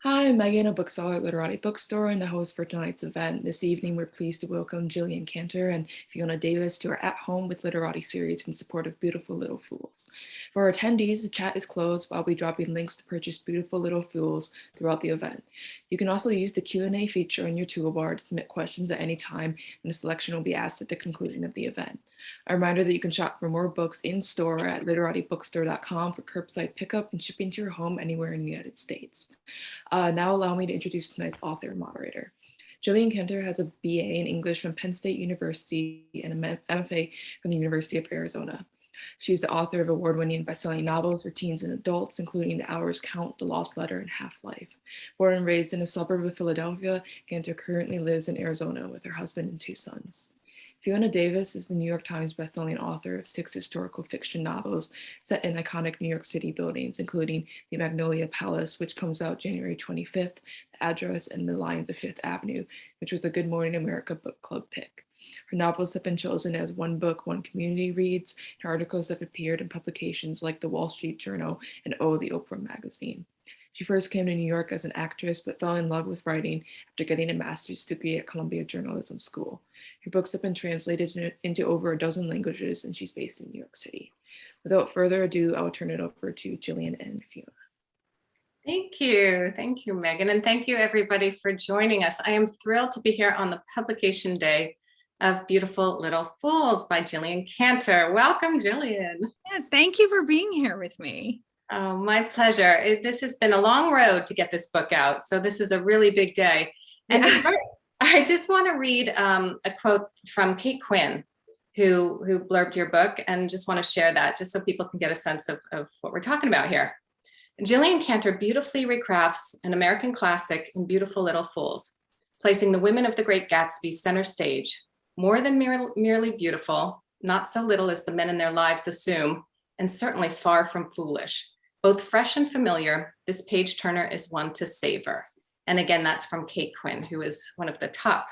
Hi, I'm Megan, a bookseller at Literati Bookstore and the host for tonight's event. This evening, we're pleased to welcome Jillian Kenter and Fiona Davis to our At Home with Literati series in support of Beautiful Little Fools. For our attendees, the chat is closed, but I'll be dropping links to purchase Beautiful Little Fools throughout the event. You can also use the Q&A feature in your toolbar to submit questions at any time, and a selection will be asked at the conclusion of the event. A reminder that you can shop for more books in store at literatibookstore.com for curbside pickup and shipping to your home anywhere in the United States. Now allow me to introduce tonight's author and moderator. Jillian Kenter has a BA in English from Penn State University and an MFA from the University of Arizona. She's the author of award-winning best-selling novels for teens and adults, including The Hours Count, The Lost Letter, and Half-Life. Born and raised in a suburb of Philadelphia, Cantor currently lives in Arizona with her husband and two sons. Fiona Davis is the New York Times bestselling author of 6 historical fiction novels set in iconic New York City buildings, including the Magnolia Palace, which comes out January 25th, The Address, and The Lions of Fifth Avenue, which was a Good Morning America book club pick. Her novels have been chosen as One Book, One Community Reads, and articles have appeared in publications like The Wall Street Journal and the Oprah magazine. She first came to New York as an actress, but fell in love with writing after getting a master's degree at Columbia Journalism School. Her books have been translated into over a dozen languages, and she's based in New York City. Without further ado, I will turn it over to Jillian and Fiona. Thank you. Thank you, Megan. And thank you, everybody, for joining us. I am thrilled to be here on the publication day of Beautiful Little Fools by Jillian Kenter. Welcome, Jillian. Yeah, thank you for being here with me. Oh, my pleasure. This has been a long road to get this book out, so this is a really big day. And to start, I just want to read a quote from Kate Quinn, who blurbed your book, and just want to share that just so people can get a sense of what we're talking about here. Jillian Kenter beautifully recrafts an American classic in Beautiful Little Fools, placing the women of the Great Gatsby center stage, more than merely beautiful, not so little as the men in their lives assume, and certainly far from foolish. Both fresh and familiar, this page turner is one to savor. And again, that's from Kate Quinn, who is one of the top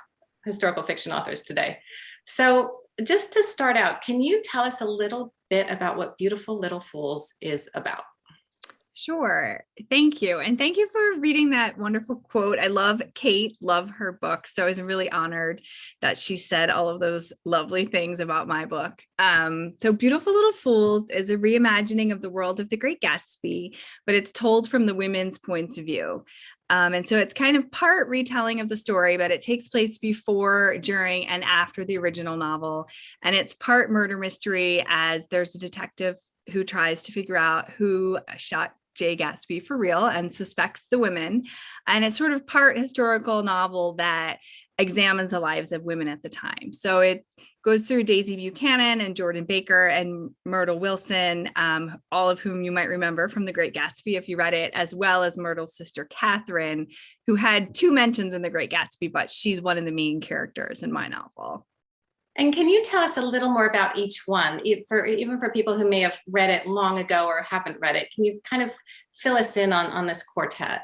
historical fiction authors today. So just to start out, can you tell us a little bit about what Beautiful Little Fools is about? Sure. Thank you. And thank you for reading that wonderful quote. I love Kate, love her book. So I was really honored that she said all of those lovely things about my book. So Beautiful Little Fools is a reimagining of the world of the Great Gatsby, but it's told from the women's points of view. And so it's kind of part retelling of the story, but it takes place before, during, and after the original novel. And it's part murder mystery, as there's a detective who tries to figure out who shot Jay Gatsby for real and suspects the women. And it's sort of part historical novel that examines the lives of women at the time. So it goes through Daisy Buchanan and Jordan Baker and Myrtle Wilson, all of whom you might remember from The Great Gatsby if you read it, as well as Myrtle's sister, Catherine, who had 2 mentions in The Great Gatsby, but she's one of the main characters in my novel. And can you tell us a little more about each one, even for people who may have read it long ago or haven't read it? Can you kind of fill us in on this quartet?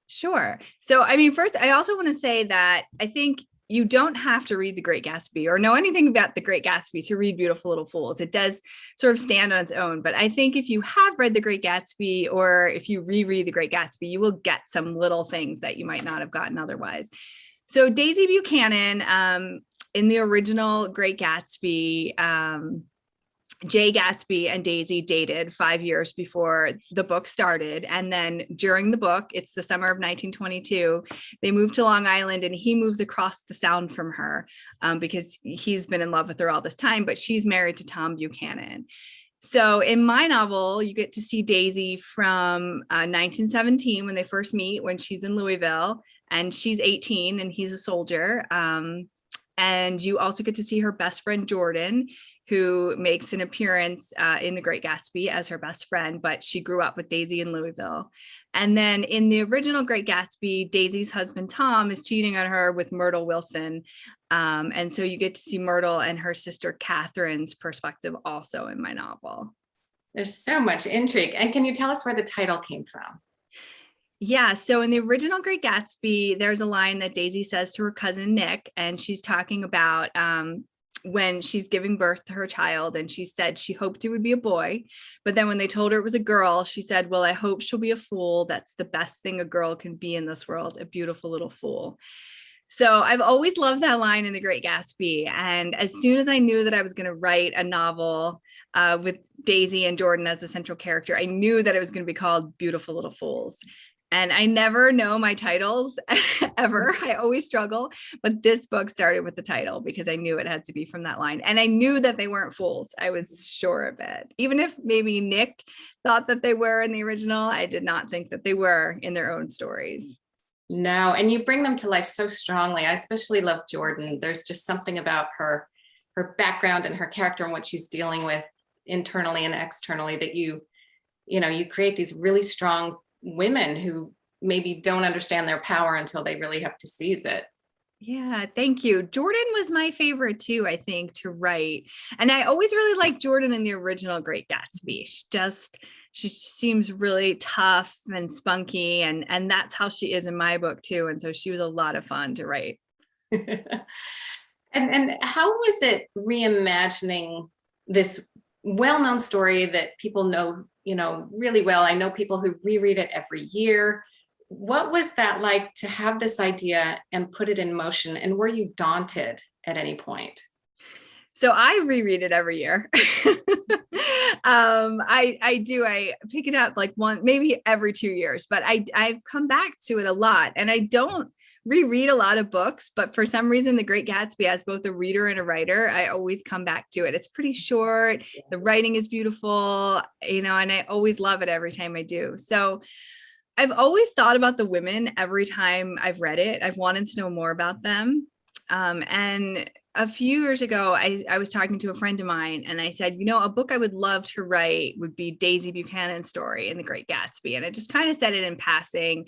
Sure. So, I mean, first, I also want to say that I think you don't have to read The Great Gatsby or know anything about The Great Gatsby to read Beautiful Little Fools. It does sort of stand on its own. But I think if you have read The Great Gatsby, or if you reread The Great Gatsby, you will get some little things that you might not have gotten otherwise. So Daisy Buchanan, in the original Great Gatsby, Jay Gatsby and Daisy dated 5 years before the book started. And then during the book, it's the summer of 1922, they moved to Long Island and he moves across the sound from her because he's been in love with her all this time, but she's married to Tom Buchanan. So in my novel, you get to see Daisy from 1917 when they first meet, when she's in Louisville, and she's 18 and he's a soldier. And you also get to see her best friend, Jordan, who makes an appearance in The Great Gatsby as her best friend, but she grew up with Daisy in Louisville. And then in the original Great Gatsby, Daisy's husband, Tom, is cheating on her with Myrtle Wilson. And so you get to see Myrtle and her sister, Catherine's perspective also in my novel. There's so much intrigue. And can you tell us where the title came from? Yeah, so in the original Great Gatsby, there's a line that Daisy says to her cousin Nick, and she's talking about when she's giving birth to her child, and she said she hoped it would be a boy, but then when they told her it was a girl, she said, well, I hope she'll be a fool. That's the best thing a girl can be in this world, a beautiful little fool. So I've always loved that line in The Great Gatsby. And as soon as I knew that I was going to write a novel with Daisy and Jordan as the central character, I knew that it was going to be called Beautiful Little Fools. And I never know my titles ever. I always struggle. But this book started with the title because I knew it had to be from that line. And I knew that they weren't fools. I was sure of it. Even if maybe Nick thought that they were in the original, I did not think that they were in their own stories. No, and you bring them to life so strongly. I especially love Jordan. There's just something about her background and her character and what she's dealing with internally and externally that you create these really strong women who maybe don't understand their power until they really have to seize it. Yeah, thank you. Jordan was my favorite too, I think, to write. And I always really liked Jordan in the original Great Gatsby. She seems really tough and spunky, and that's how she is in my book too. And so she was a lot of fun to write. And how was it reimagining this well-known story that people know, really well? I know people who reread it every year. What was that like to have this idea and put it in motion? And were you daunted at any point? So I reread it every year. I do. I pick it up like maybe every 2 years, but I've come back to it a lot, and I don't reread a lot of books, but for some reason, The Great Gatsby, as both a reader and a writer, I always come back to it. It's pretty short. The writing is beautiful, and I always love it every time I do. So I've always thought about the women every time I've read it. I've wanted to know more about them. And a few years ago, I was talking to a friend of mine, and I said, a book I would love to write would be Daisy Buchanan's story in The Great Gatsby. And I just kind of said it in passing.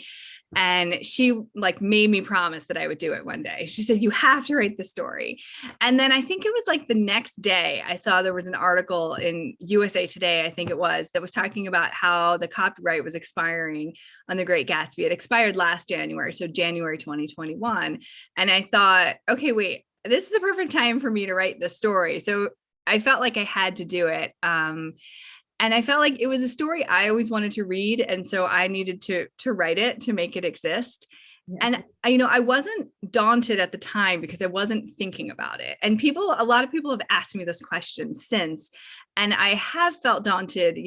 And she made me promise that I would do it one day. She said, you have to write the story. And then I think it was the next day I saw there was an article in USA Today, I think it was, that was talking about how the copyright was expiring on The Great Gatsby. It expired last January, so January 2021. And I thought, okay, wait, this is the perfect time for me to write the story. So I felt like I had to do it. And I felt like it was a story I always wanted to read. And so I needed to write it to make it exist. Yeah. And, I wasn't daunted at the time because I wasn't thinking about it. And a lot of people have asked me this question since, and I have felt daunted,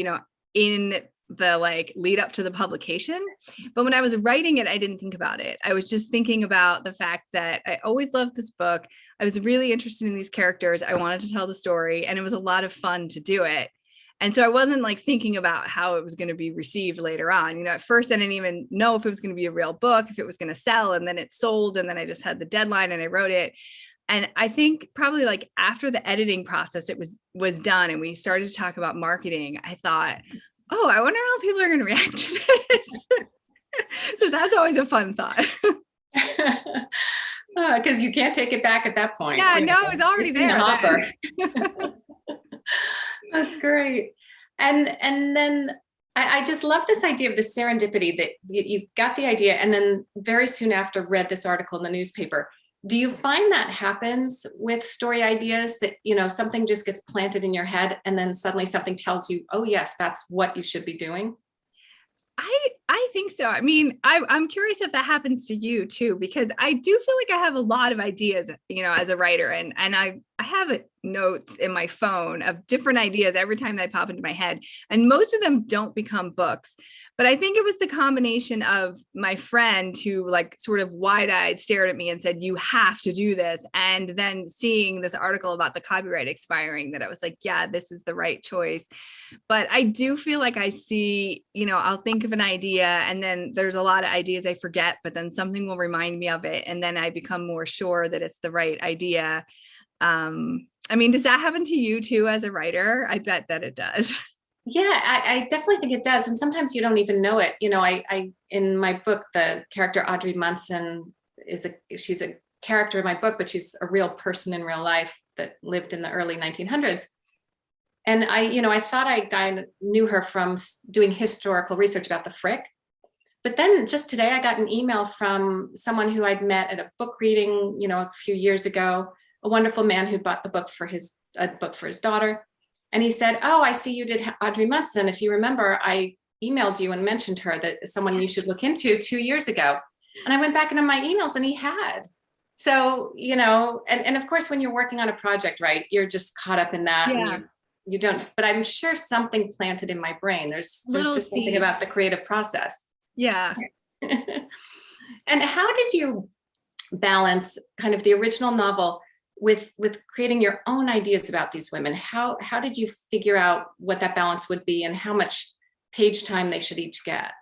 in the lead up to the publication. But when I was writing it, I didn't think about it. I was just thinking about the fact that I always loved this book. I was really interested in these characters. I wanted to tell the story, and it was a lot of fun to do it. And so I wasn't thinking about how it was going to be received later on. At first I didn't even know if it was going to be a real book, if it was going to sell, and then it sold. And then I just had the deadline and I wrote it. And I think probably after the editing process, it was done and we started to talk about marketing, I thought, oh, I wonder how people are going to react to this. So that's always a fun thought. Because you can't take it back at that point. Yeah, no, it's already there. That's great. And then I just love this idea of the serendipity that you got the idea and then very soon after read this article in the newspaper. Do you find that happens with story ideas that, something just gets planted in your head and then suddenly something tells you, oh yes, that's what you should be doing? I think so. I mean, I'm curious if that happens to you too, because I do feel like I have a lot of ideas, as a writer, and I have notes in my phone of different ideas every time they pop into my head, and most of them don't become books. But I think it was the combination of my friend who sort of wide-eyed stared at me and said, you have to do this. And then seeing this article about the copyright expiring that I was like, yeah, this is the right choice. But I do feel like I see, I'll think of an idea and then there's a lot of ideas I forget, but then something will remind me of it. And then I become more sure that it's the right idea. Does that happen to you too as a writer? I bet that it does. Yeah, I definitely think it does. And sometimes you don't even know it. I in my book, the character Audrey Munson she's a character in my book, but she's a real person in real life that lived in the early 1900s. And I thought I knew her from doing historical research about the Frick. But then just today, I got an email from someone who I'd met at a book reading, a few years ago, a wonderful man who bought the book for a book for his daughter. And he said, "Oh, I see you did Audrey Munson. If you remember, I emailed you and mentioned her that someone you should look into 2 years ago." And I went back into my emails and he had. So, and of course, when you're working on a project, right, you're just caught up in that. Yeah. And you don't, but I'm sure something planted in my brain. There's just something seed. about the creative process. Yeah. And how did you balance kind of the original novel with creating your own ideas about these women? How did you figure out what that balance would be and how much page time they should each get?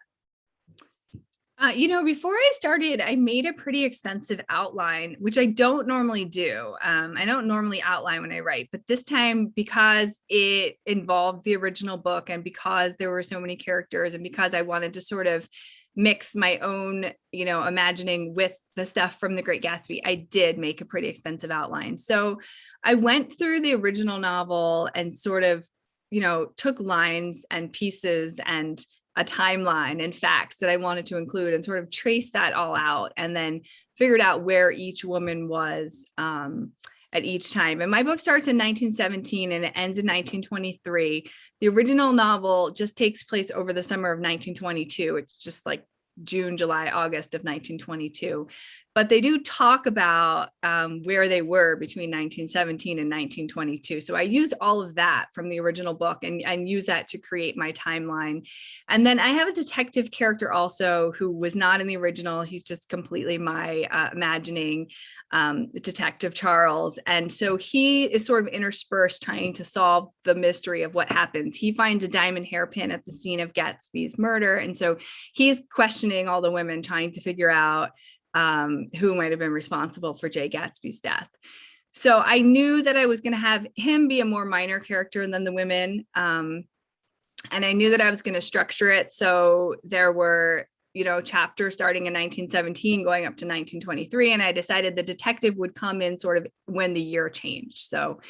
Before I started, I made a pretty extensive outline, which I don't normally do. I don't normally outline when I write, but this time, because it involved the original book and because there were so many characters and because I wanted to sort of mix my own, imagining with the stuff from The Great Gatsby, I did make a pretty extensive outline. So I went through the original novel and sort of, took lines and pieces and a timeline and facts that I wanted to include and sort of trace that all out and then figured out where each woman was at each time. And my book starts in 1917 and it ends in 1923. The original novel just takes place over the summer of 1922. It's just like June, July, August of 1922. But they do talk about where they were between 1917 and 1922. So I used all of that from the original book and used that to create my timeline. And then I have a detective character also who was not in the original. He's just completely my imagining, Detective Charles. And so he is sort of interspersed trying to solve the mystery of what happens. He finds a diamond hairpin at the scene of Gatsby's murder. And so he's questioning all the women, trying to figure out who might have been responsible for Jay Gatsby's death. So I knew that I was going to have him be a more minor character than the women. And I knew that I was going to structure it. So there were, chapters starting in 1917 going up to 1923. And I decided the detective would come in sort of when the year changed. So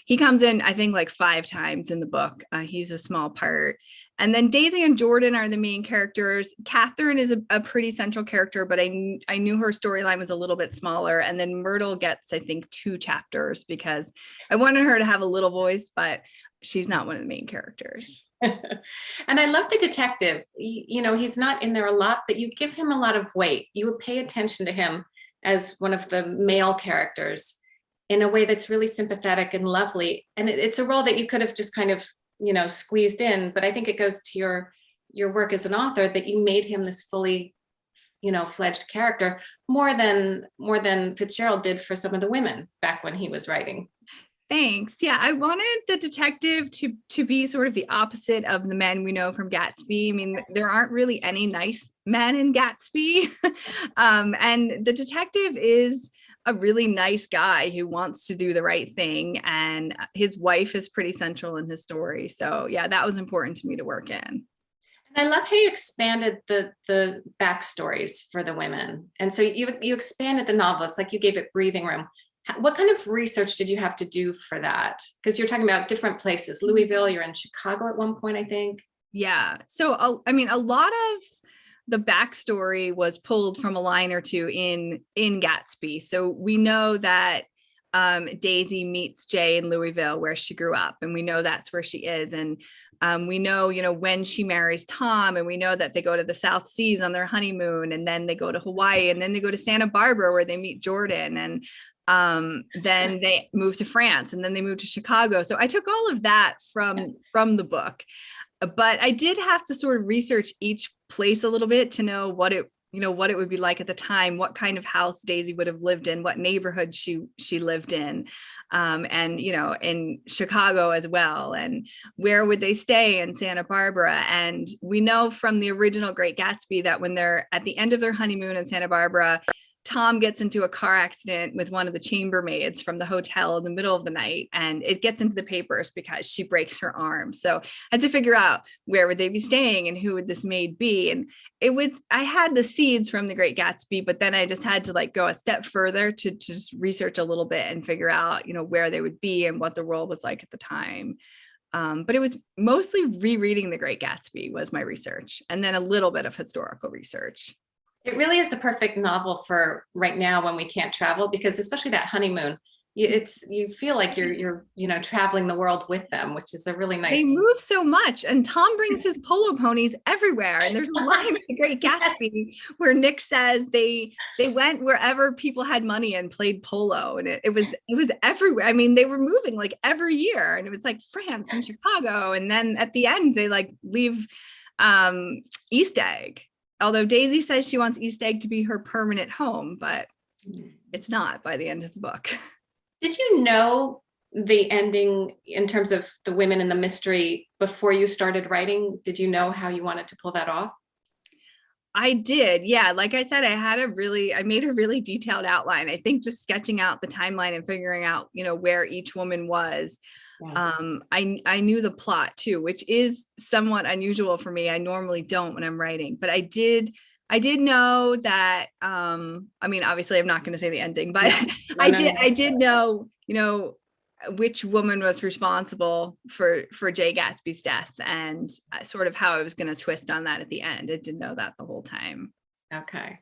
he comes in, I think, like 5 times in the book. He's a small part. And then Daisy and Jordan are the main characters. Catherine is a pretty central character, but I knew her storyline was a little bit smaller. And then Myrtle gets, I think, 2 chapters because I wanted her to have a little voice, but she's not one of the main characters. And I love the detective. He's not in there a lot, but you give him a lot of weight. You would pay attention to him as one of the male characters in a way that's really sympathetic and lovely. And it's a role that you could have just kind of squeezed in, but I think it goes to your work as an author that you made him this fully, fledged character more than Fitzgerald did for some of the women back when he was writing. Thanks. Yeah, I wanted the detective to be sort of the opposite of the men we know from Gatsby. I mean, there aren't really any nice men in Gatsby. And the detective is a really nice guy who wants to do the right thing. And his wife is pretty central in his story. So yeah, that was important to me to work in. And I love how you expanded the backstories for the women. And so you expanded the novel. It's like you gave it breathing room. What kind of research did you have to do for that? Because you're talking about different places. Louisville, you're in Chicago at one point, I think. Yeah. So, a lot of the backstory was pulled from a line or two in Gatsby. So we know that Daisy meets Jay in Louisville, where she grew up, and we know that's where she is. And we know, when she marries Tom, and we know that they go to the South Seas on their honeymoon, and then they go to Hawaii, and then they go to Santa Barbara where they meet Jordan, and then they move to France, and then they move to Chicago. So I took all of that from the book, but I did have to sort of research each place a little bit to know what it would be like at the time, what kind of house Daisy would have lived in, what neighborhood she lived in, and in Chicago as well, and where would they stay in Santa Barbara. And we know from the original Great Gatsby that when they're at the end of their honeymoon in Santa Barbara, Tom gets into a car accident with one of the chambermaids from the hotel in the middle of the night, and it gets into the papers because she breaks her arm. So I had to figure out where would they be staying and who would this maid be. And I had the seeds from the Great Gatsby, but then I just had to go a step further to just research a little bit and figure out, where they would be and what the world was like at the time. But it was mostly rereading the Great Gatsby was my research, and then a little bit of historical research. It really is the perfect novel for right now when we can't travel, because especially that honeymoon, you feel like you're traveling the world with them, which is a really nice. They move so much, and Tom brings his polo ponies everywhere. And there's a line in The Great Gatsby where Nick says they went wherever people had money and played polo, and it was everywhere. I mean, they were moving like every year, and it was like France and Chicago, and then at the end they like leave East Egg. Although Daisy says she wants East Egg to be her permanent home, but it's not by the end of the book. Did you know the ending in terms of the women in the mystery before you started writing? Did you know how you wanted to pull that off? I did. Yeah. Like I said, I made a really detailed outline. I think just sketching out the timeline and figuring out, where each woman was. Yeah. I knew the plot too, which is somewhat unusual for me. I normally don't when I'm writing, but I did know that, obviously I'm not going to say the ending, but I did know, which woman was responsible for Jay Gatsby's death, and sort of how I was going to twist on that at the end. I didn't know that the whole time. Okay.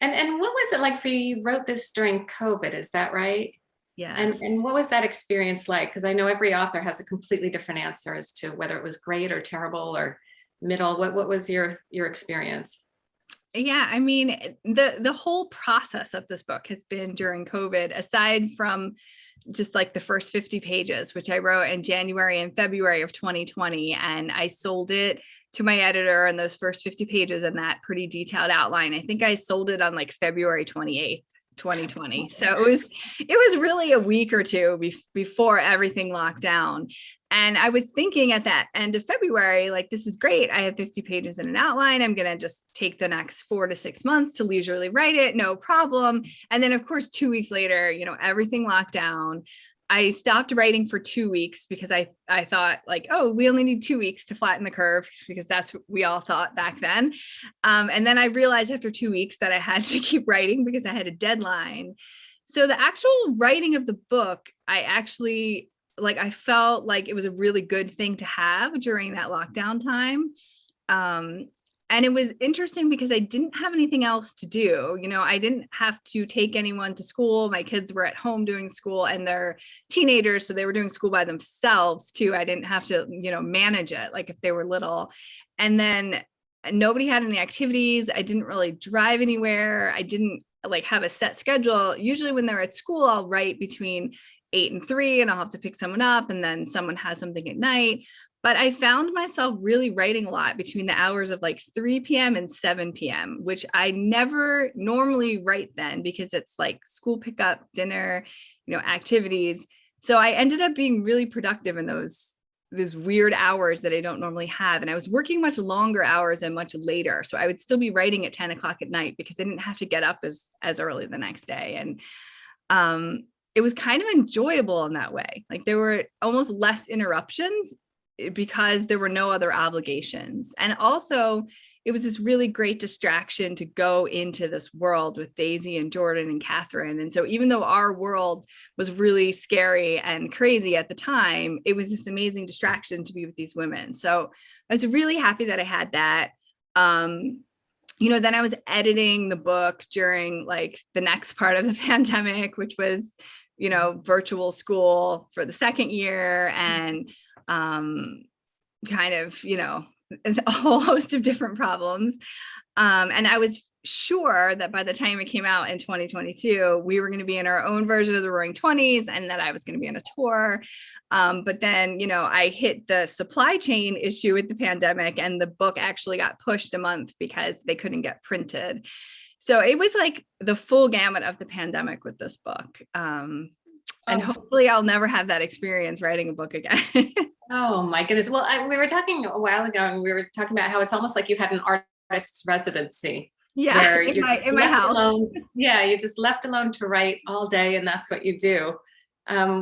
And what was it like for you? You wrote this during COVID, is that right? Yeah. And what was that experience like? Because I know every author has a completely different answer as to whether it was great or terrible or middle. What was your experience? Yeah, I mean, the whole process of this book has been during COVID, aside from just like the first 50 pages, which I wrote in January and February of 2020. And I sold it to my editor, and those first 50 pages and that pretty detailed outline, I think I sold it on like February 28th. 2020. So it was really a week or two before everything locked down. And I was thinking at that end of February, like, this is great. I have 50 pages in an outline. I'm going to just take the next 4 to 6 months to leisurely write it. No problem. And then of course, 2 weeks later, everything locked down. I stopped writing for 2 weeks because I thought like, oh, we only need 2 weeks to flatten the curve, because that's what we all thought back then. And then I realized after 2 weeks that I had to keep writing because I had a deadline. So the actual writing of the book, I felt like it was a really good thing to have during that lockdown time. And it was interesting because I didn't have anything else to do. I didn't have to take anyone to school. My kids were at home doing school, and they're teenagers, so they were doing school by themselves too. I didn't have to, manage it like if they were little. And then nobody had any activities. I didn't really drive anywhere. I didn't like have a set schedule. Usually when they're at school, I'll write between 8 and 3, and I'll have to pick someone up, and then someone has something at night. But I found myself really writing a lot between the hours of like 3 p.m. and 7 p.m., which I never normally write then, because it's like school pickup, dinner, activities. So I ended up being really productive in those weird hours that I don't normally have. And I was working much longer hours and much later. So I would still be writing at 10 o'clock at night because I didn't have to get up as early the next day. And it was kind of enjoyable in that way. Like there were almost less interruptions because there were no other obligations. And also it was this really great distraction to go into this world with Daisy and Jordan and Catherine. And so even though our world was really scary and crazy at the time, it was this amazing distraction to be with these women. So I was really happy that I had that. Then I was editing the book during like the next part of the pandemic, which was, virtual school for the second year, and kind of, a whole host of different problems. And I was sure that by the time it came out in 2022, we were going to be in our own version of the Roaring Twenties, and that I was going to be on a tour. But then, I hit the supply chain issue with the pandemic, and the book actually got pushed a month because they couldn't get printed. So it was like the full gamut of the pandemic with this book. And hopefully I'll never have that experience writing a book again. Oh my goodness. Well, we were talking a while ago, and we were talking about how it's almost like you had an artist's residency. Yeah, in my house. Alone. Yeah, you're just left alone to write all day, and that's what you do,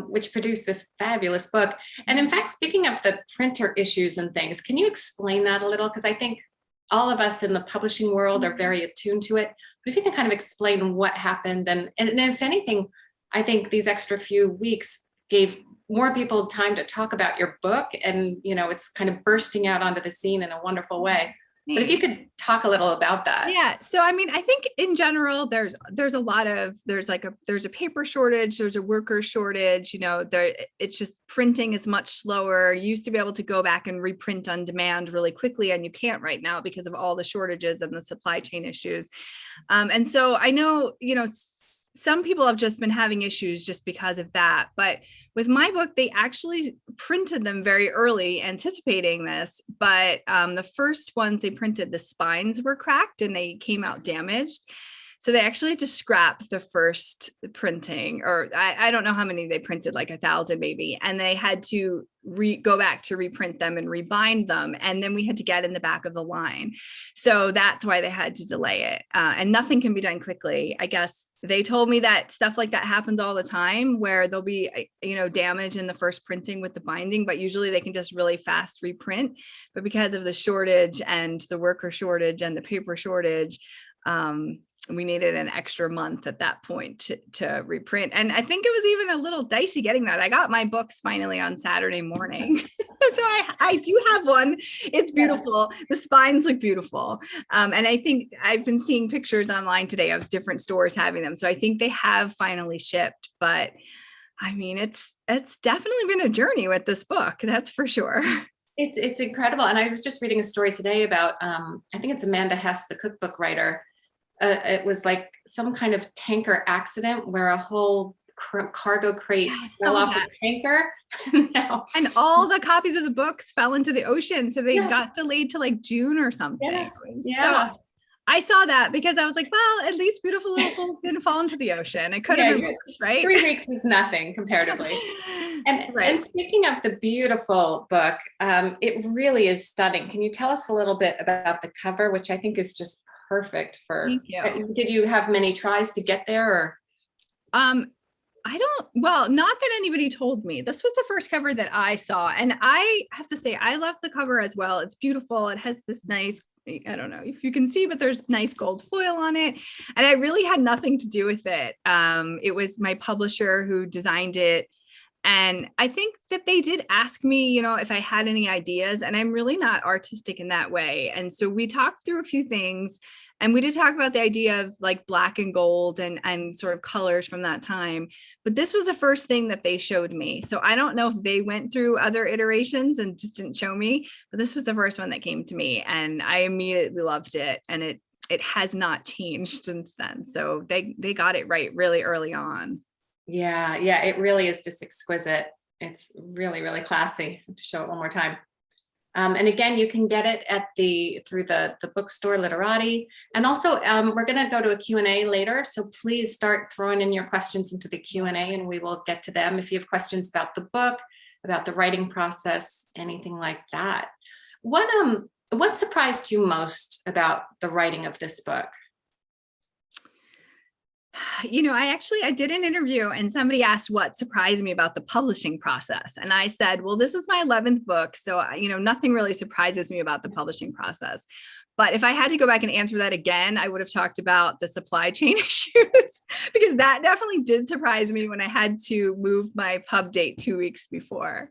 which produced this fabulous book. And in fact, speaking of the printer issues and things, can you explain that a little? Because I think all of us in the publishing world are very attuned to it. But if you can kind of explain what happened, and if anything, I think these extra few weeks gave more people time to talk about your book, and it's kind of bursting out onto the scene in a wonderful way. But if you could talk a little about that. Yeah. So, I mean, I think in general, there's a paper shortage, there's a worker shortage, it's just printing is much slower. You used to be able to go back and reprint on demand really quickly, and you can't right now because of all the shortages and the supply chain issues. And so I know, some people have just been having issues just because of that. But with my book, they actually printed them very early, anticipating this. But the first ones they printed, the spines were cracked and they came out damaged. So they actually had to scrap the first printing, or I don't know how many they printed, like 1,000 maybe. And they had to go back to reprint them and rebind them. And then we had to get in the back of the line. So that's why they had to delay it. And nothing can be done quickly. I guess they told me that stuff like that happens all the time, where there'll be, damage in the first printing with the binding, but usually they can just really fast reprint. But because of the shortage and the worker shortage and the paper shortage, we needed an extra month at that point to reprint. And I think it was even a little dicey getting that. I got my books finally on Saturday morning. So I do have one. It's beautiful. Yeah. The spines look beautiful. And I think I've been seeing pictures online today of different stores having them. So I think they have finally shipped, but I mean, it's definitely been a journey with this book. That's for sure. It's incredible. And I was just reading a story today about, I think it's Amanda Hess, the cookbook writer. It was like some kind of tanker accident where a whole cargo crate fell off a tanker. No. And all the copies of the books fell into the ocean. So they got delayed to like June or something. Yeah. So I saw that because I was like, well, at least Beautiful Little Fools didn't fall into the ocean. It could have been worse, right? 3 weeks is nothing comparatively. And speaking of the beautiful book, it really is stunning. Can you tell us a little bit about the cover, which I think is just perfect for. Thank you. Did you have many tries to get there, or? Not that anybody told me. This was the first cover that I saw. And I have to say, I love the cover as well. It's beautiful. It has this nice, I don't know if you can see, but there's nice gold foil on it. And I really had nothing to do with it. It was my publisher who designed it. And I think that they did ask me, if I had any ideas, and I'm really not artistic in that way. And so we talked through a few things, and we did talk about the idea of like black and gold and sort of colors from that time. But this was the first thing that they showed me. So I don't know if they went through other iterations and just didn't show me, but this was the first one that came to me, and I immediately loved it. And it has not changed since then. So they got it right really early on. Yeah, it really is just exquisite. It's really, really classy. To show it one more time. And again, you can get it through the bookstore Literati. And also, we're going to go to a Q&A later. So please start throwing in your questions into the Q&A, and we will get to them. If you have questions about the book, about the writing process, anything like that. What surprised you most about the writing of this book? I did an interview and somebody asked what surprised me about the publishing process. And I said, well, this is my 11th book. So, nothing really surprises me about the publishing process. But if I had to go back and answer that again, I would have talked about the supply chain issues, because that definitely did surprise me when I had to move my pub date 2 weeks before.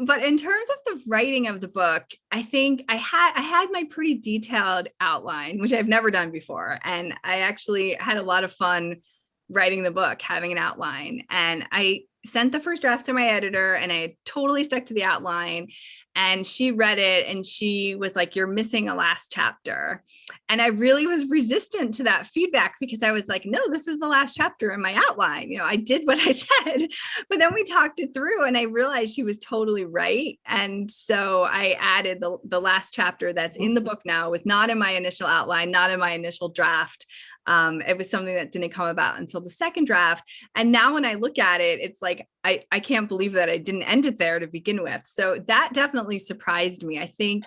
But in terms of the writing of the book, I think I had my pretty detailed outline, which I've never done before. And I actually had a lot of fun writing the book, having an outline. And I sent the first draft to my editor, and I totally stuck to the outline, and she read it and she was like, you're missing a last chapter. And I really was resistant to that feedback, because I was like, no, this is the last chapter in my outline. I did what I said, but then we talked it through and I realized she was totally right. And so I added the last chapter that's in the book now. It was not in my initial outline, not in my initial draft. It was something that didn't come about until the second draft. And now when I look at it, it's like, I can't believe that I didn't end it there to begin with. So that definitely surprised me. I think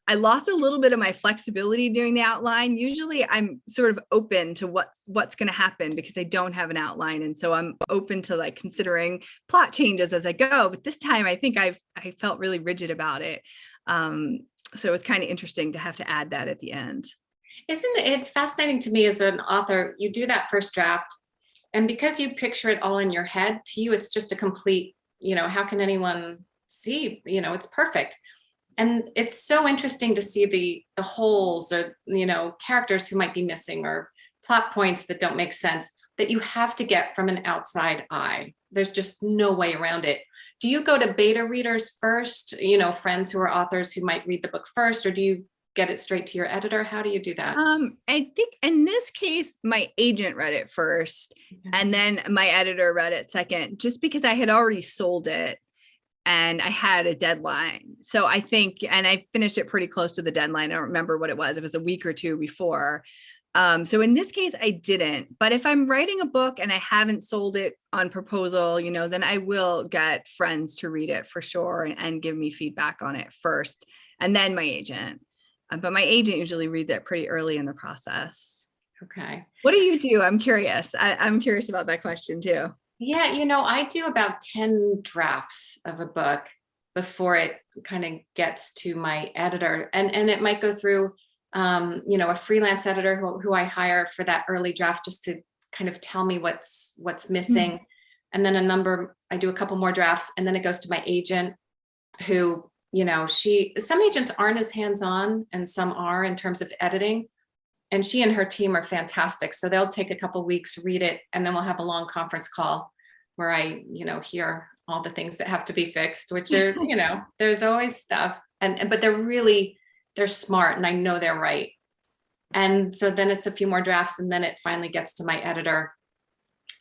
I lost a little bit of my flexibility doing the outline. Usually I'm sort of open to what's going to happen because I don't have an outline. And so I'm open to like considering plot changes as I go. But this time I think I felt really rigid about it. So it's kind of interesting to have to add that at the end. It's fascinating to me as an author, you do that first draft, and because you picture it all in your head, to you, it's just a complete, how can anyone see, it's perfect. And it's so interesting to see the holes or, characters who might be missing or plot points that don't make sense that you have to get from an outside eye. There's just no way around it. Do you go to beta readers first, friends who are authors who might read the book first, or do you get it straight to your editor? How do you do that? I think in this case, my agent read it first, and then my editor read it second, just because I had already sold it and I had a deadline. So I think, and I finished it pretty close to the deadline. I don't remember what it was. It was a week or two before. So in this case, I didn't. But if I'm writing a book and I haven't sold it on proposal, then I will get friends to read it for sure and give me feedback on it first, and then my agent. But my agent usually reads it pretty early in the process. Okay. What do you do? I'm curious. I'm curious about that question too. Yeah, I do about 10 drafts of a book before it kind of gets to my editor. And it might go through, a freelance editor who I hire for that early draft, just to kind of tell me what's missing. Mm-hmm. And then I do a couple more drafts, and then it goes to my agent who, some agents aren't as hands-on and some are in terms of editing. And she and her team are fantastic. So they'll take a couple weeks, read it, and then we'll have a long conference call where I, hear all the things that have to be fixed, which are, there's always stuff. But they're smart, and I know they're right. And so then it's a few more drafts, and then it finally gets to my editor,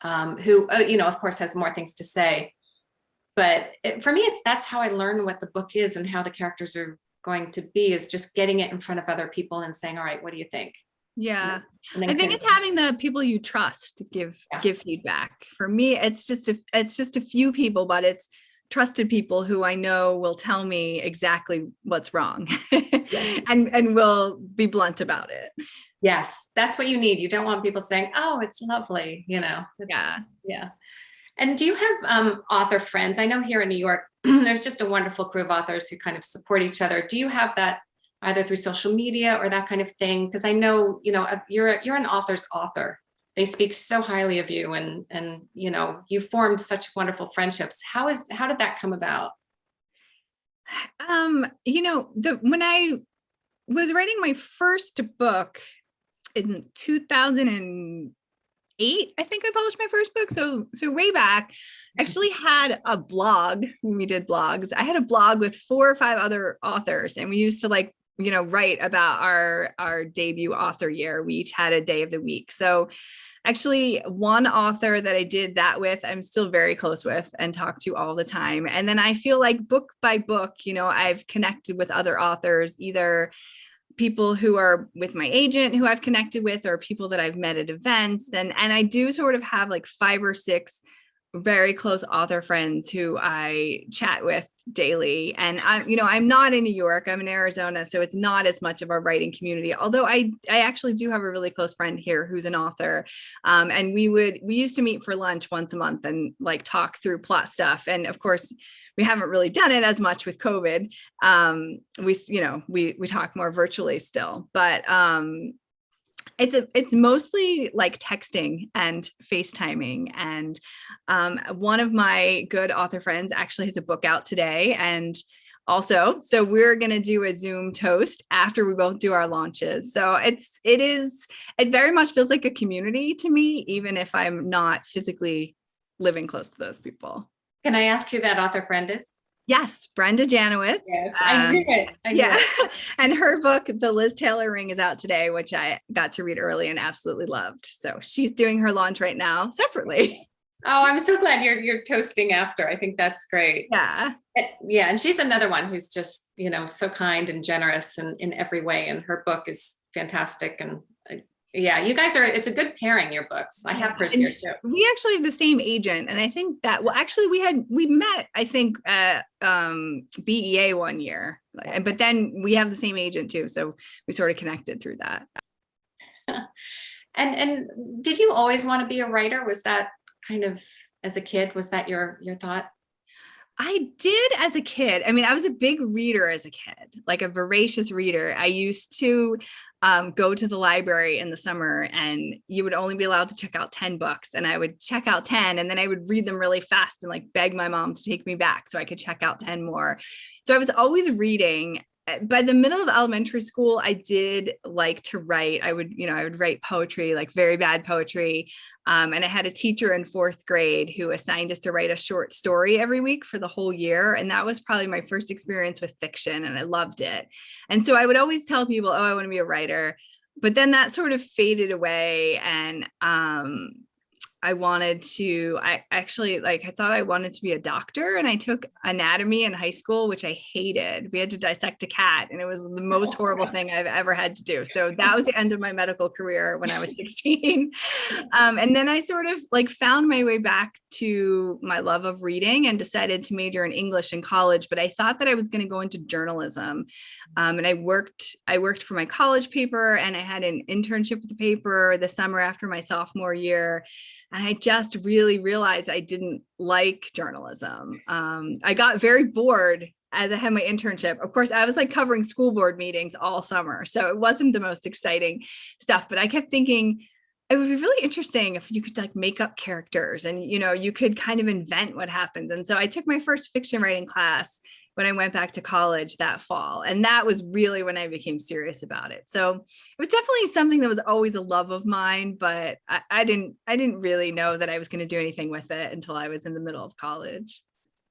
who, of course, has more things to say. But for me, that's how I learn what the book is and how the characters are going to be, is just getting it in front of other people and saying, all right, what do you think? Yeah. I think it's having the people you trust to give feedback. For me, it's just a few people, but it's trusted people who I know will tell me exactly what's wrong and will be blunt about it. Yes, that's what you need. You don't want people saying, oh, it's lovely, Yeah. And do you have author friends? I know here in New York, there's just a wonderful crew of authors who kind of support each other. Do you have that either through social media or that kind of thing? Because I know, you're an author's author. They speak so highly of you, and you formed such wonderful friendships. How did that come about? When I was writing my first book in 2008, I think I published my first book. So way back, I actually had a blog when we did blogs. I had a blog with 4 or 5 other authors, and we used to write about our debut author year. We each had a day of the week. So actually, one author that I did that with, I'm still very close with and talk to all the time. And then I feel like book by book, I've connected with other authors, either people who are with my agent who I've connected with, or people that I've met at events. And I do sort of have like 5 or 6 very close author friends who I chat with daily. And I'm not in New York, I'm in Arizona, so it's not as much of a writing community. Although I actually do have a really close friend here who's an author. And we used to meet for lunch once a month and talk through plot stuff. And of course, we haven't really done it as much with COVID. We talk more virtually still, but it's mostly like texting and FaceTiming. And one of my good author friends actually has a book out today. And also, so we're going to do a Zoom toast after we both do our launches. So it very much feels like a community to me, even if I'm not physically living close to those people. Can I ask who that author friend is? Yes, Brenda Janowitz. Yes, I knew it. And her book, The Liz Taylor Ring, is out today, which I got to read early and absolutely loved. So she's doing her launch right now separately. Oh, I'm so glad you're toasting after. I think that's great. Yeah. Yeah. And she's another one who's just, so kind and generous in every way. And her book is fantastic. And yeah, you guys it's a good pairing, your books. I have hers here too. We actually have the same agent. And I think that, actually we met, I think, at BEA one year, but then we have the same agent too. So we sort of connected through that. And did you always want to be a writer? Was that kind of, as a kid, was that your thought? I did as a kid. I mean, I was a big reader as a kid, like a voracious reader. I used to go to the library in the summer, and you would only be allowed to check out 10 books. And I would check out 10, and then I would read them really fast and like beg my mom to take me back so I could check out 10 more. So I was always reading. By the middle of elementary school, I did like to write. I would write poetry, like very bad poetry. And I had a teacher in 4th grade who assigned us to write a short story every week for the whole year. And that was probably my first experience with fiction, and I loved it. And so I would always tell people, oh, I want to be a writer. But then that sort of faded away. And I thought I wanted to be a doctor, and I took anatomy in high school, which I hated. We had to dissect a cat, and it was the most horrible thing I've ever had to do. So that was the end of my medical career when I was 16. And then I sort of like found my way back to my love of reading and decided to major in English in college, but I thought that I was going to go into journalism. And I worked for my college paper, and I had an internship with the paper the summer after my sophomore year. And I just really realized I didn't like journalism. I got very bored as I had my internship. Of course, I was like covering school board meetings all summer, so it wasn't the most exciting stuff, but I kept thinking it would be really interesting if you could like make up characters, and, you could kind of invent what happens. And so I took my first fiction writing class when I went back to college that fall. And that was really when I became serious about it. So it was definitely something that was always a love of mine, but I didn't really know that I was going to do anything with it until I was in the middle of college.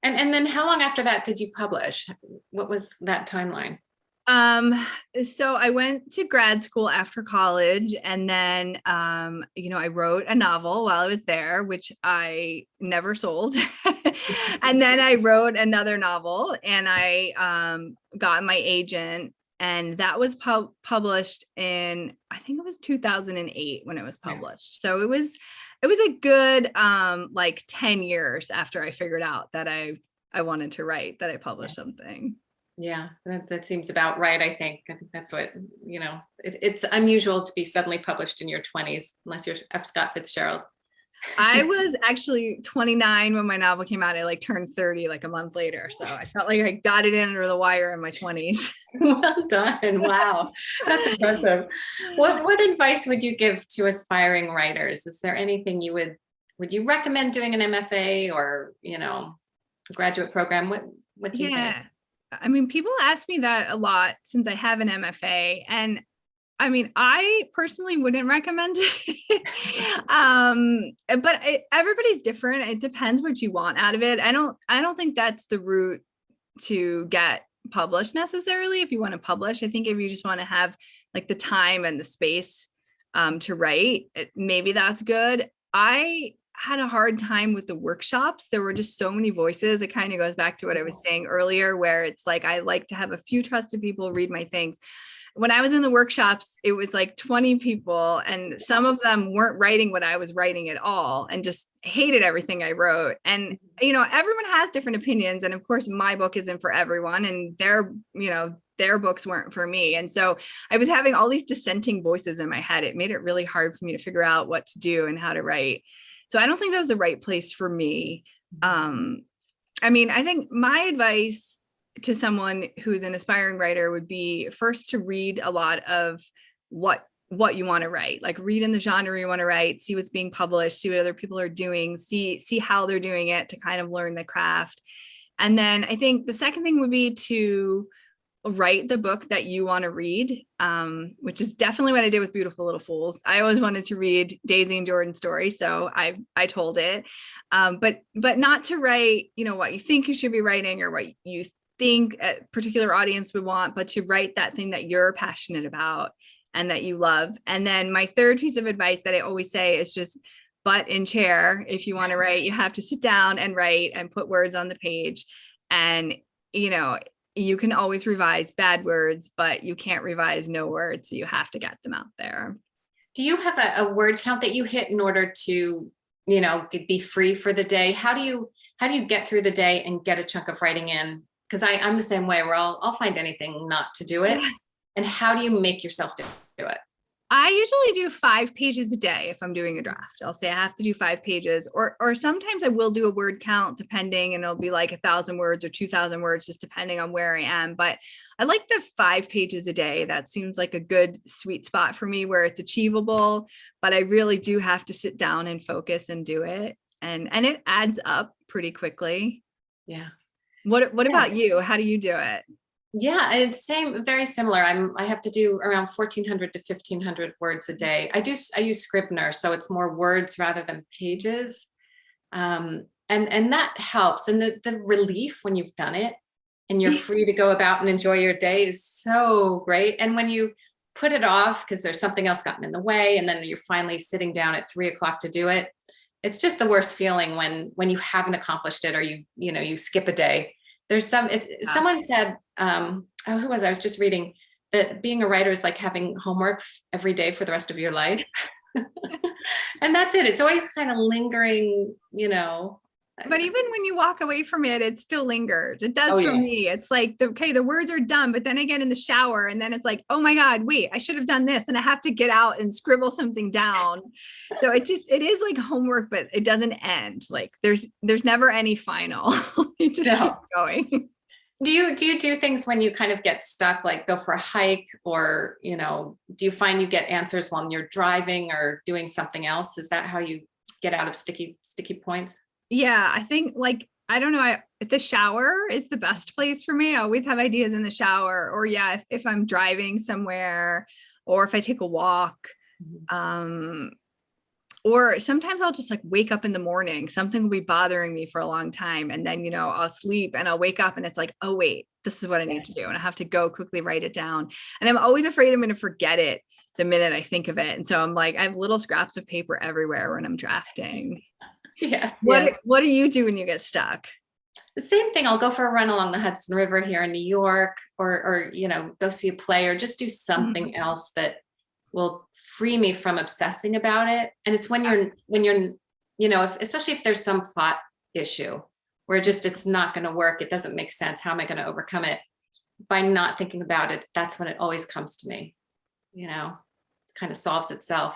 And then how long after that did you publish? What was that timeline? So I went to grad school after college, and then, I wrote a novel while I was there, which I never sold. And then I wrote another novel, and I, got my agent, and that was published in, I think it was 2008 when it was published. So it was a good, 10 years after I figured out that I wanted to write, that I published something. Yeah, that seems about right. I think that's what, it's unusual to be suddenly published in your 20s, unless you're F. Scott Fitzgerald. I was actually 29 when my novel came out. I like turned 30 like a month later. So I felt like I got it in under the wire in my 20s. Well done. Wow. That's impressive. What advice would you give to aspiring writers? Is there anything would you recommend doing an MFA or, a graduate program? What do you think? I mean, people ask me that a lot since I have an MFA, and I mean, I personally wouldn't recommend it. But everybody's different. It depends what you want out of it. I don't think that's the route to get published necessarily. If you want to publish, I think if you just want to have like the time and the space to write, maybe that's good. I had a hard time with the workshops. There were just so many voices. It kind of goes back to what I was saying earlier, where it's like, I like to have a few trusted people read my things. When I was in the workshops, it was like 20 people, and some of them weren't writing what I was writing at all and just hated everything I wrote. And, everyone has different opinions. And of course, my book isn't for everyone, and their books weren't for me. And so I was having all these dissenting voices in my head. It made it really hard for me to figure out what to do and how to write. So I don't think that was the right place for me. I think my advice to someone who's an aspiring writer would be first to read a lot of what you want to write, like read in the genre you want to write, see what's being published, see what other people are doing, see how they're doing it to kind of learn the craft. And then I think the second thing would be to write the book that you want to read, which is definitely what I did with Beautiful Little Fools. I always wanted to read Daisy and Jordan's story, so I told it, but not to write, what you think you should be writing or what you think a particular audience would want, but to write that thing that you're passionate about and that you love. And then my third piece of advice that I always say is just butt in chair. If you want to write, you have to sit down and write and put words on the page. And, you can always revise bad words, but you can't revise no words. So you have to get them out there. Do you have a word count that you hit in order to, be free for the day? How do you get through the day and get a chunk of writing in? Because I'm the same way, where I'll find anything not to do it. And how do you make yourself do it? I usually do 5 pages a day if I'm doing a draft. I'll say I have to do 5 pages, or sometimes I will do a word count depending, and it'll be like 1,000 words or 2,000 words, just depending on where I am. But I like the 5 pages a day. That seems like a good sweet spot for me where it's achievable, but I really do have to sit down and focus and do it. And it adds up pretty quickly. Yeah. What about you? How do you do it? Yeah, it's very similar. I have to do around 1,400 to 1,500 words a day. I use Scrivener, so it's more words rather than pages. And that helps. And the relief when you've done it and you're free to go about and enjoy your day is so great. And when you put it off because there's something else gotten in the way, and then you're finally sitting down at 3 o'clock to do it, it's just the worst feeling when you haven't accomplished it, or you skip a day. There's someone said, who was I was just reading that being a writer is like having homework every day for the rest of your life. And that's it. It's always kind of lingering, But even when you walk away from it, it still lingers. It does for me. It's like, the words are done, but then I get in the shower and then it's like, oh my God, wait, I should have done this. And I have to get out and scribble something down. So it is like homework, but it doesn't end. Like there's never any final. You just keep going. Do you do things when you kind of get stuck, like go for a hike, or, do you find you get answers while you're driving or doing something else? Is that how you get out of sticky points? Yeah, I think I don't know. The shower is the best place for me. I always have ideas in the shower, or if I'm driving somewhere, or if I take a walk, or sometimes I'll just wake up in the morning. Something will be bothering me for a long time, and then I'll sleep and I'll wake up and it's like, oh wait, this is what I need to do, and I have to go quickly write it down. And I'm always afraid I'm going to forget it the minute I think of it. And so I'm like, I have little scraps of paper everywhere when I'm drafting. Yes. What do you do when you get stuck? The same thing. I'll go for a run along the Hudson River here in New York, or go see a play, or just do something else that will free me from obsessing about it. And it's when you're especially if there's some plot issue where it's not going to work, it doesn't make sense, how am I going to overcome it? By not thinking about it, that's when it always comes to me. It kind of solves itself.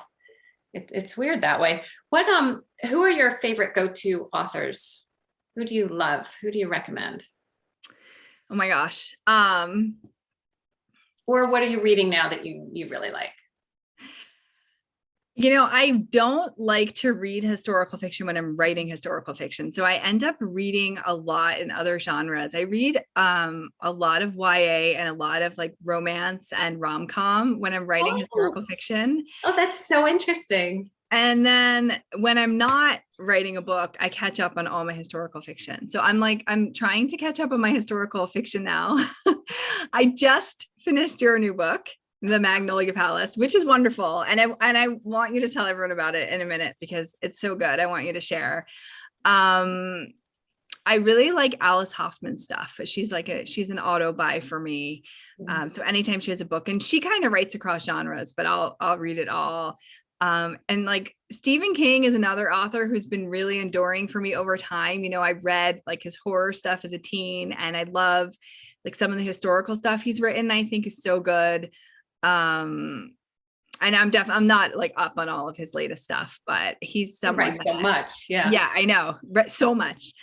It's weird that way. Who are your favorite go-to authors? Who do you love? Who do you recommend? Oh my gosh. Or what are you reading now that you really like? I don't like to read historical fiction when I'm writing historical fiction. So I end up reading a lot in other genres. I read a lot of YA and a lot of romance and rom-com when I'm writing historical fiction. Oh, that's so interesting. And then when I'm not writing a book, I catch up on all my historical fiction. So I'm trying to catch up on my historical fiction now. I just finished your new book, The Magnolia Palace, which is wonderful. And I want you to tell everyone about it in a minute because it's so good. I want you to share. I really like Alice Hoffman's stuff. She's an auto buy for me. So anytime she has a book, and she kind of writes across genres, but I'll read it all. And Stephen King is another author who's been really enduring for me over time. I read his horror stuff as a teen, and I love some of the historical stuff he's written. I think is so good. And I'm not up on all of his latest stuff, but he's someone so much. Yeah. Yeah, I know. So much.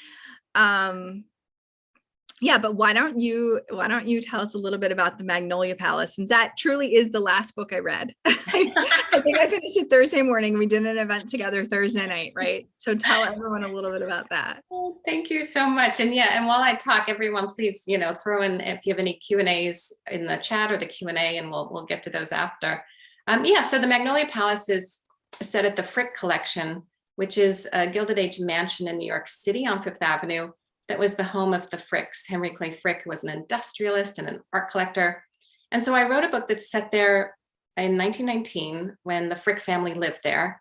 Yeah, but why don't you tell us a little bit about The Magnolia Palace, since that truly is the last book I read. I think I finished it Thursday morning. We did an event together Thursday night, right? So tell everyone a little bit about that. Oh, thank you so much. And and while I talk, everyone, please, throw in if you have any Q&As in the chat or the Q&A, and we'll get to those after. So The Magnolia Palace is set at the Frick Collection, which is a Gilded Age mansion in New York City on Fifth Avenue. That was the home of the Fricks. Henry Clay Frick was an industrialist and an art collector. And so I wrote a book that's set there in 1919 when the Frick family lived there.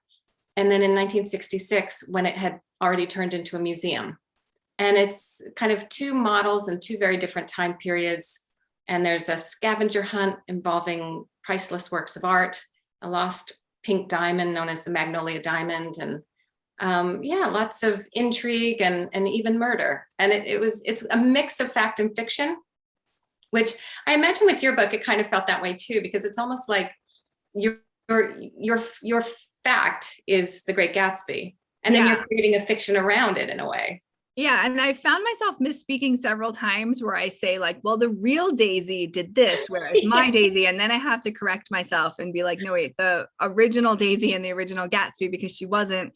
And then in 1966 when it had already turned into a museum. And it's kind of two models in two very different time periods. And there's a scavenger hunt involving priceless works of art, a lost pink diamond known as the Magnolia Diamond, and lots of intrigue and even murder. And it's a mix of fact and fiction, which I imagine with your book, it kind of felt that way too, because it's almost like you're your fact is The Great Gatsby, and then you're creating a fiction around it in a way. Yeah. And I found myself misspeaking several times where I say like, well, the real Daisy did this, whereas my Daisy, and then I have to correct myself and be like, no, wait, the original Daisy and the original Gatsby, because she wasn't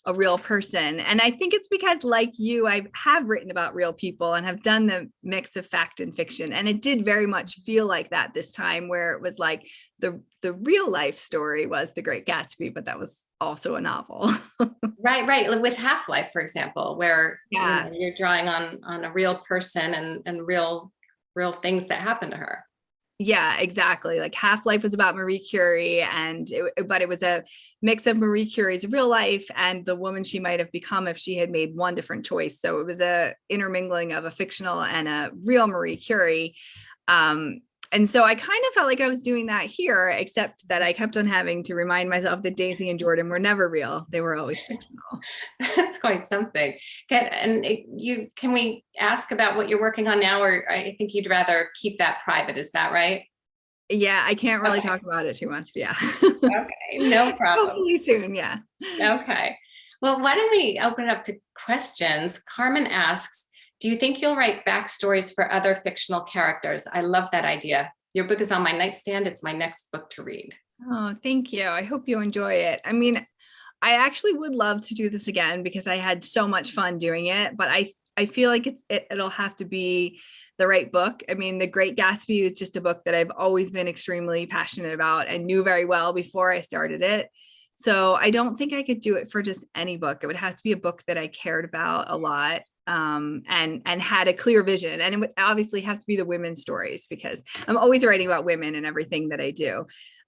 a real person. And I think it's because, like you, I have written about real people and have done the mix of fact and fiction. And it did very much feel like that this time, where it was like the real life story was The Great Gatsby, but that was also a novel. Right. With Half-Life, for example, where you're drawing on a real person and real things that happened to her. Yeah, exactly. Like Half-Life was about Marie Curie, but it was a mix of Marie Curie's real life and the woman she might have become if she had made one different choice. So it was a intermingling of a fictional and a real Marie Curie. And so I kind of felt like I was doing that here, except that I kept on having to remind myself that Daisy and Jordan were never real. They were always fictional. That's quite something. Can we ask about what you're working on now, or I think you'd rather keep that private? Is that right? Yeah, I can't really talk about it too much. Yeah. Okay, no problem. Hopefully soon. Yeah. Okay. Well, why don't we open it up to questions? Carmen asks, do you think you'll write backstories for other fictional characters? I love that idea. Your book is on my nightstand. It's my next book to read. Oh, thank you. I hope you enjoy it. I mean, I actually would love to do this again because I had so much fun doing it, but I feel like it'll have to be the right book. I mean, The Great Gatsby is just a book that I've always been extremely passionate about and knew very well before I started it. So I don't think I could do it for just any book. It would have to be a book that I cared about a lot, and had a clear vision. And it would obviously have to be the women's stories, because I'm always writing about women in everything that I do.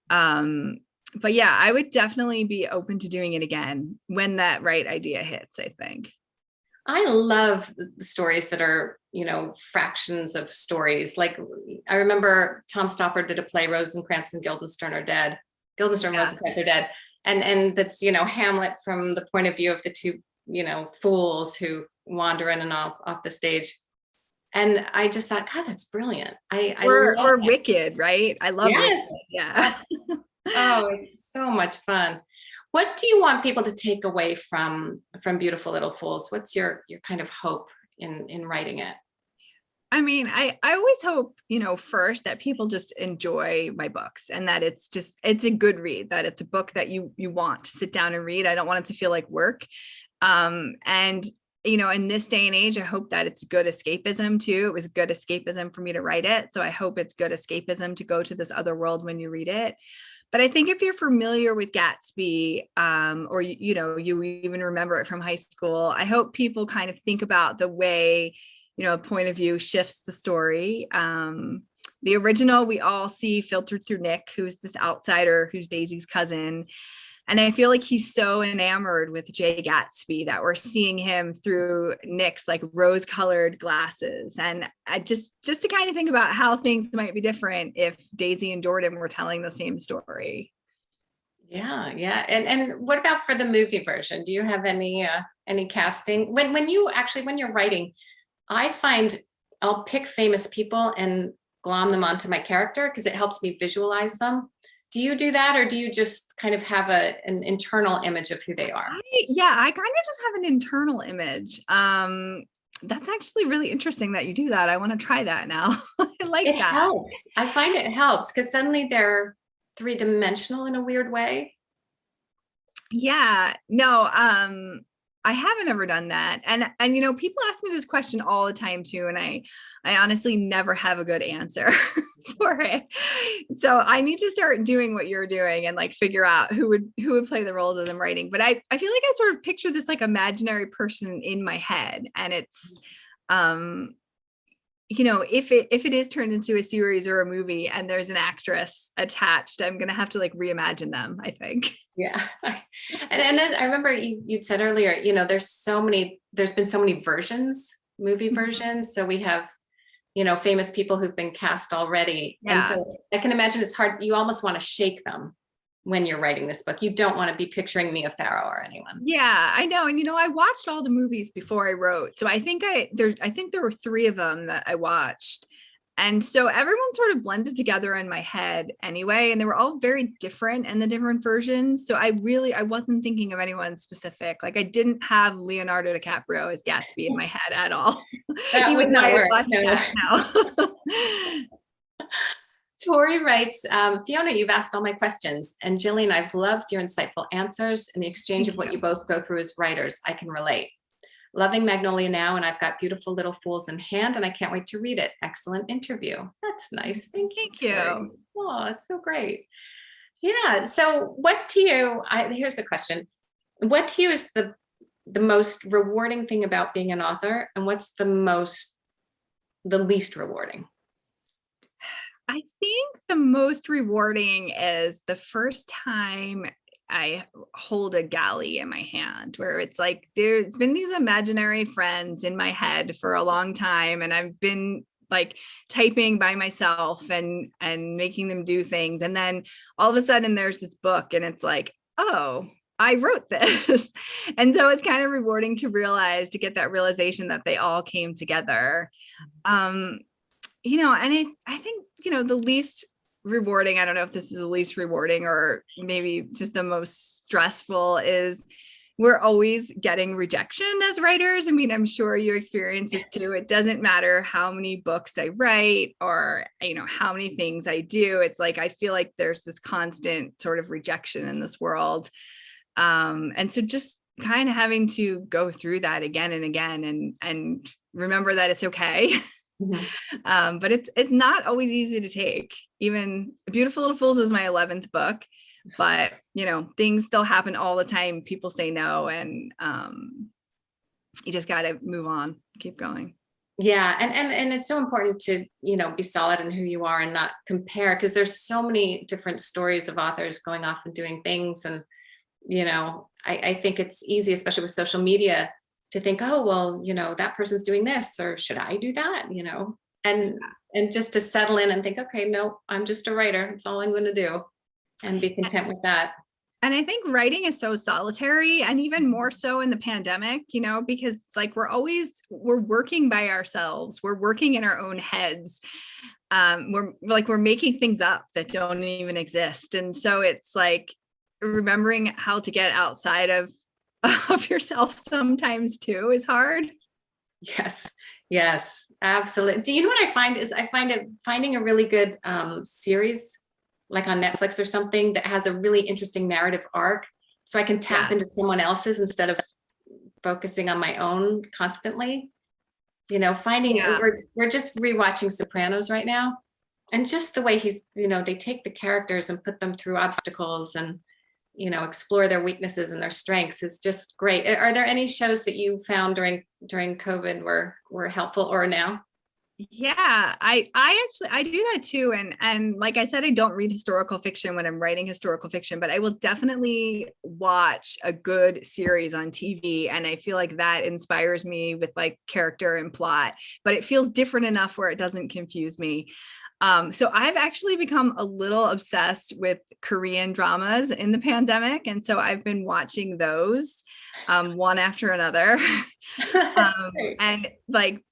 But yeah, I would definitely be open to doing it again when that right idea hits, I think. I love the stories that are, fractions of stories. Like I remember Tom Stoppard did a play, Rosencrantz and Guildenstern are dead. Guildenstern and Rosencrantz are dead. And that's, Hamlet from the point of view of the two, fools who wander in and off the stage. And I just thought, God, that's brilliant. Or Wicked, right? I love Wicked. Yeah. Oh, it's so much fun. What do you want people to take away from Beautiful Little Fools? What's your kind of hope in writing it? I mean, I always hope, first that people just enjoy my books and that it's a good read, that it's a book that you want to sit down and read. I don't want it to feel like work. And in this day and age, I hope that it's good escapism too. It was good escapism for me to write it. So I hope it's good escapism to go to this other world when you read it. But I think if you're familiar with Gatsby, or, you even remember it from high school, I hope people kind of think about the way, a point of view shifts the story. The original, we all see filtered through Nick, who's this outsider, who's Daisy's cousin. And I feel like he's so enamored with Jay Gatsby that we're seeing him through Nick's like rose-colored glasses. And I just to kind of think about how things might be different if Daisy and Jordan were telling the same story. Yeah. And what about for the movie version? Do you have any casting? When you're writing, I find I'll pick famous people and glom them onto my character because it helps me visualize them. Do you do that, or do you just kind of have an internal image of who they are? I kind of just have an internal image. That's actually really interesting that you do that. I want to try that now. I like that. It helps. I find it helps because suddenly they're three-dimensional in a weird way. Yeah, no, I haven't ever done that. And people ask me this question all the time too. And I honestly never have a good answer for it. So I need to start doing what you're doing and like figure out who would play the roles of them writing. But I feel like I sort of picture this like imaginary person in my head. And it's, if it is turned into a series or a movie and there's an actress attached, I'm going to have to like reimagine them, I think. Yeah. And I remember you'd said earlier, there's been so many movie versions. So we have, famous people who've been cast already. Yeah. And so I can imagine it's hard. You almost want to shake them when you're writing this book. You don't want to be picturing Mia Farrow or anyone. Yeah, I know. And, I watched all the movies before I wrote. So I think there were 3 of them that I watched. And so everyone sort of blended together in my head anyway, and they were all very different in the different versions. So I wasn't thinking of anyone specific. Like I didn't have Leonardo DiCaprio as Gatsby in my head at all. That Even would though not I work. watched No. that now. Tori writes, Fiona, you've asked all my questions. And Jillian, I've loved your insightful answers and the exchange of what you both go through as writers. I can relate. Loving Magnolia now, and I've got Beautiful Little Fools in hand, and I can't wait to read it. Excellent interview. That's nice. Thank you. Tori. Oh, it's so great. Yeah. So what to you, here's the question. What to you is the most rewarding thing about being an author, and what's the least rewarding? I think the most rewarding is the first time I hold a galley in my hand, where it's like there's been these imaginary friends in my head for a long time, and I've been like typing by myself and making them do things, and then all of a sudden there's this book, and it's like, oh, I wrote this. And so it's kind of rewarding to get that realization that they all came together. And I think, the least rewarding, I don't know if this is the least rewarding or maybe just the most stressful, is we're always getting rejection as writers. I mean, I'm sure you experience this too. It doesn't matter how many books I write or, how many things I do. It's like, I feel like there's this constant sort of rejection in this world. And so just kind of having to go through that again and again and remember that it's okay. Mm-hmm. But it's not always easy to take. Even Beautiful Little Fools is my 11th book, but things still happen all the time. People say no, and you just got to move on, keep going. Yeah, and it's so important to be solid in who you are and not compare, because there's so many different stories of authors going off and doing things, and I think it's easy, especially with social media, to think, oh, well, that person's doing this, or should I do that? And just to settle in and think, okay, no, I'm just a writer. It's all I'm going to do, and be content with that. And I think writing is so solitary, and even more so in the pandemic, because it's like we're working by ourselves. We're working in our own heads. We're making things up that don't even exist. And so it's like remembering how to get outside of yourself sometimes too is hard. Yes, absolutely. Do you know what I find is finding a really good series, like on Netflix or something, that has a really interesting narrative arc, so I can tap into someone else's instead of focusing on my own constantly. We're just rewatching Sopranos right now, and just the way they take the characters and put them through obstacles and explore their weaknesses and their strengths is just great. Are there any shows that you found during COVID were helpful, or now? Yeah, I do that too. And like I said, I don't read historical fiction when I'm writing historical fiction, but I will definitely watch a good series on TV. And I feel like that inspires me with like character and plot, but it feels different enough where it doesn't confuse me. So I've actually become a little obsessed with Korean dramas in the pandemic. And so I've been watching those one after another. And like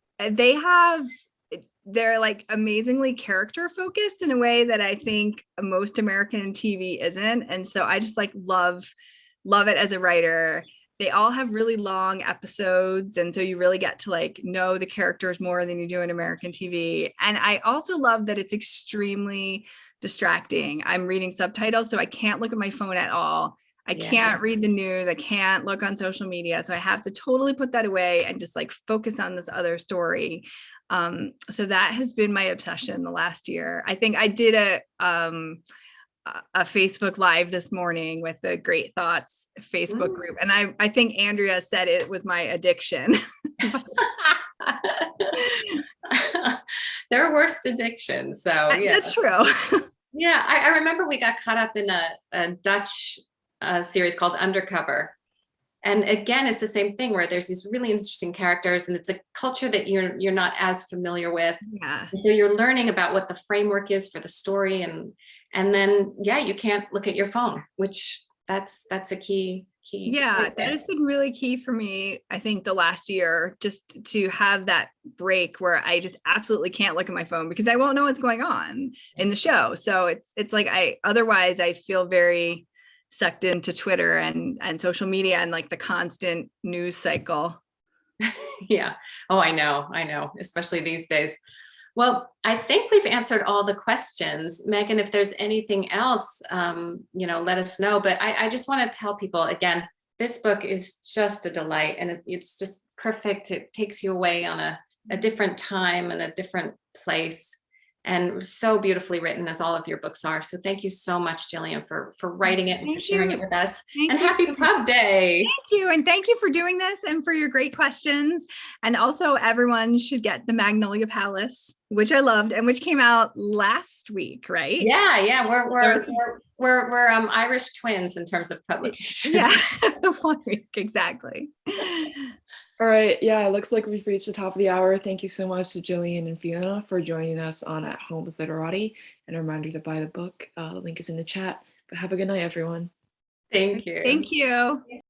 they're like amazingly character focused in a way that I think most American TV isn't. And so I just like love it as a writer. They all have really long episodes, and so you really get to like know the characters more than you do in American TV. And I also love that it's extremely distracting. I'm reading subtitles, so I can't look at my phone at all. I can't read the news. I can't look on social media. So I have to totally put that away and just like focus on this other story. So that has been my obsession the last year. I think I did a Facebook Live this morning with the Great Thoughts Facebook group. And I think Andrea said it was my addiction. There are worse addictions. So yeah, that's true. Yeah, I remember we got caught up in a Dutch series called Undercover. And again, it's the same thing where there's these really interesting characters, and it's a culture that you're not as familiar with. Yeah. And so you're learning about what the framework is for the story, and then you can't look at your phone, which that's a key key. Yeah, that has been really key for me. I think the last year, just to have that break where I just absolutely can't look at my phone because I won't know what's going on in the show. So it's like otherwise I feel very sucked into Twitter and social media and like the constant news cycle. Yeah. Oh, I know, especially these days. Well, I think we've answered all the questions. Megan, if there's anything else, let us know. But I just want to tell people again, this book is just a delight and it's just perfect. It takes you away on a different time and a different place, and so beautifully written as all of your books are. So thank you so much, Jillian, for writing it and for sharing it with us. And happy Pub Day. Thank you. And thank you for doing this and for your great questions. And also everyone should get the Magnolia Palace, which I loved and which came out last week, right? Yeah. We're Irish twins in terms of publication. Yeah, 1 week, exactly. All right. Yeah, it looks like we've reached the top of the hour. Thank you so much to Jillian and Fiona for joining us on At Home with Literati. And a reminder to buy the book. The link is in the chat. But have a good night, everyone. Thank you. Thank you.